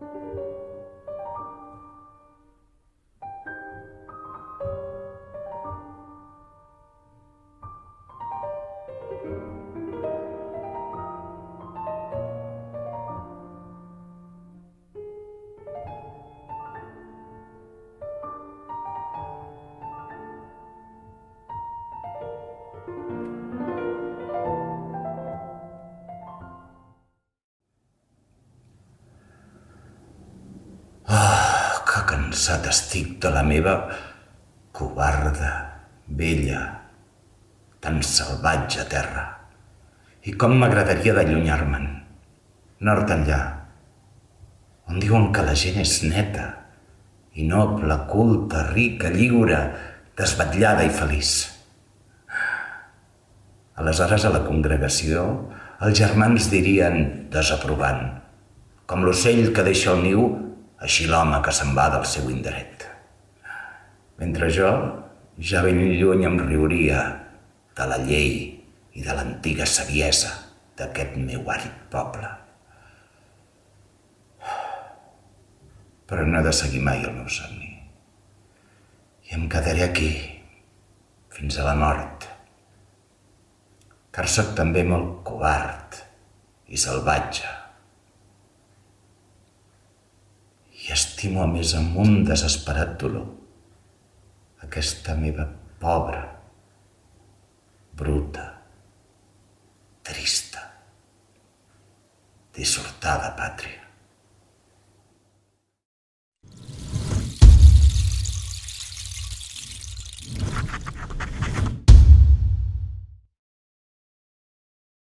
Que cansat estic de la meva covarda, vella, tan salvatge terra. I com m'agradaria d'allunyar-me'n, nord enllà, on diuen que la gent és neta i noble, culta, rica, lliure, desvetllada i feliç. Aleshores a la congregació els germans dirien, desaprovant, com l'ocell que deixa el niu, així l'home que se'n va del seu indret. Mentre jo, ja ben lluny, em riuria de la llei i de l'antiga saviesa d'aquest meu àrid poble. Però no he de seguir mai el meu somni. I em quedaré aquí, fins a la mort, car sóc també molt covard i salvatge. I estimo a més amb un desesperat dolor aquesta meva pobra, bruta, trista, dissortada pàtria.